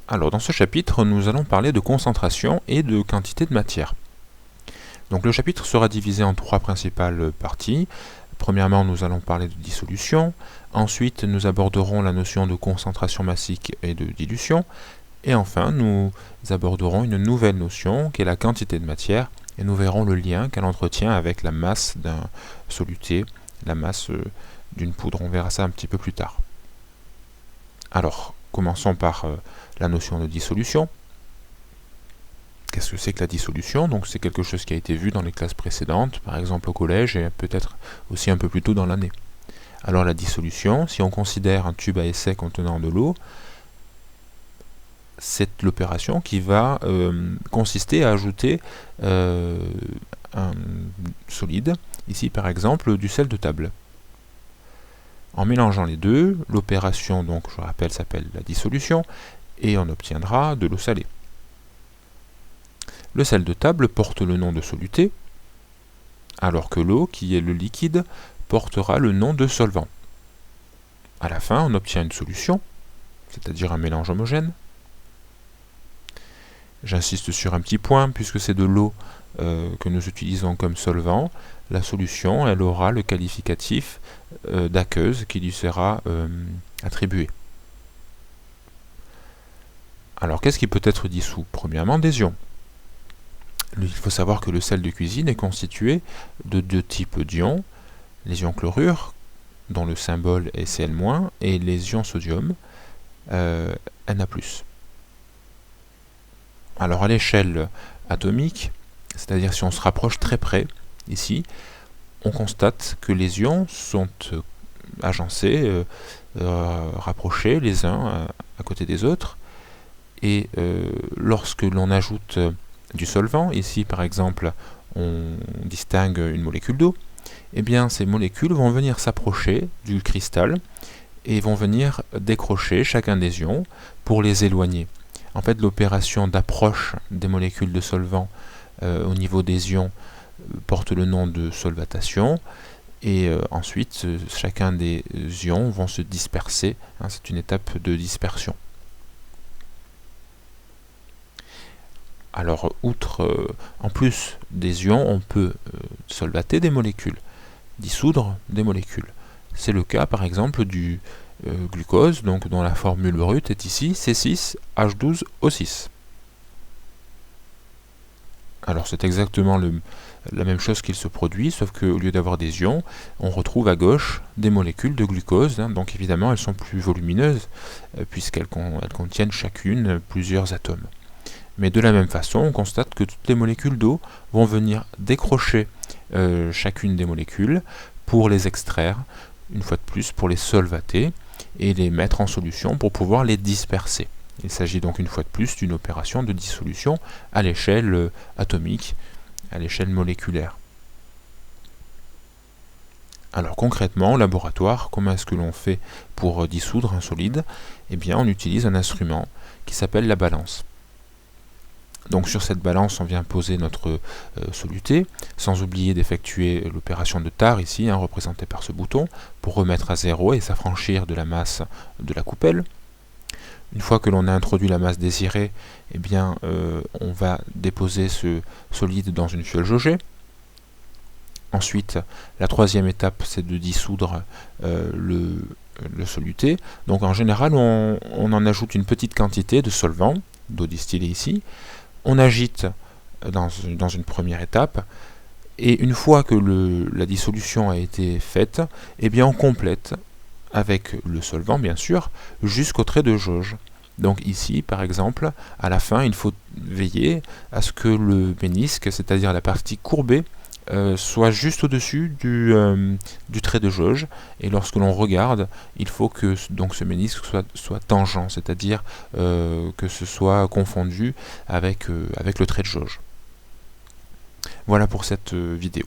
Alors dans ce chapitre, nous allons parler de concentration et de quantité de matière. Donc le chapitre sera divisé en trois principales parties. Premièrement, nous allons parler de dissolution. Ensuite, nous aborderons la notion de concentration massique et de dilution. Et enfin, nous aborderons une nouvelle notion qui est la quantité de matière. Et nous verrons le lien qu'elle entretient avec la masse d'un soluté, la masse d'une poudre. On verra ça un petit peu plus tard. Alors, commençons par la notion de dissolution. Qu'est-ce que c'est que la dissolution? Donc c'est quelque chose qui a été vu dans les classes précédentes, par exemple au collège et peut-être aussi un peu plus tôt dans l'année. Alors la dissolution, si on considère un tube à essai contenant de l'eau, c'est l'opération qui va consister à ajouter un solide, ici par exemple du sel de table. En mélangeant les deux, l'opération, donc je rappelle, s'appelle la dissolution, et on obtiendra de l'eau salée. Le sel de table porte le nom de soluté, alors que l'eau, qui est le liquide, portera le nom de solvant. À la fin, on obtient une solution, c'est-à-dire un mélange homogène. J'insiste sur un petit point, puisque c'est de l'eau que nous utilisons comme solvant. La solution, elle aura le qualificatif d'aqueuse qui lui sera attribué. Alors, qu'est-ce qui peut être dissous? Premièrement, des ions. Il faut savoir que le sel de cuisine est constitué de deux types d'ions, les ions chlorure, dont le symbole est Cl-, et les ions sodium, Na+. Alors à l'échelle atomique, c'est-à-dire si on se rapproche très près, ici, on constate que les ions sont agencés, rapprochés les uns à côté des autres, et lorsque l'on ajoute du solvant, ici par exemple on distingue une molécule d'eau, et bien ces molécules vont venir s'approcher du cristal et vont venir décrocher chacun des ions pour les éloigner. En fait, l'opération d'approche des molécules de solvant au niveau des ions porte le nom de solvatation, et ensuite chacun des ions vont se disperser, c'est une étape de dispersion. Alors, en plus des ions, on peut solvater des molécules, dissoudre des molécules. C'est le cas, par exemple, du glucose, donc dont la formule brute est ici C6H12O6. Alors, c'est exactement la même chose qu'il se produit, sauf qu'au lieu d'avoir des ions, on retrouve à gauche des molécules de glucose. Donc, évidemment, elles sont plus volumineuses, puisqu'elles contiennent chacune plusieurs atomes. Mais de la même façon, on constate que toutes les molécules d'eau vont venir décrocher chacune des molécules pour les extraire, une fois de plus pour les solvater et les mettre en solution pour pouvoir les disperser. Il s'agit donc une fois de plus d'une opération de dissolution à l'échelle atomique, à l'échelle moléculaire. Alors concrètement, au laboratoire, comment est-ce que l'on fait pour dissoudre un solide? Eh bien, on utilise un instrument qui s'appelle la balance. Donc sur cette balance, on vient poser notre soluté, sans oublier d'effectuer l'opération de tare ici, représentée par ce bouton, pour remettre à zéro et s'affranchir de la masse de la coupelle. Une fois que l'on a introduit la masse désirée, eh bien, on va déposer ce solide dans une fiole jaugée. Ensuite, la troisième étape, c'est de dissoudre le soluté. Donc en général, on en ajoute une petite quantité de solvant, d'eau distillée ici. On agite dans une première étape, et une fois que la dissolution a été faite, eh bien on complète avec le solvant, bien sûr, jusqu'au trait de jauge. Donc ici, par exemple, à la fin, il faut veiller à ce que le ménisque, c'est-à-dire la partie courbée, soit juste au-dessus du trait de jauge, et lorsque l'on regarde, il faut que donc ce ménisque soit tangent, c'est-à-dire que ce soit confondu avec le trait de jauge. Voilà pour cette vidéo.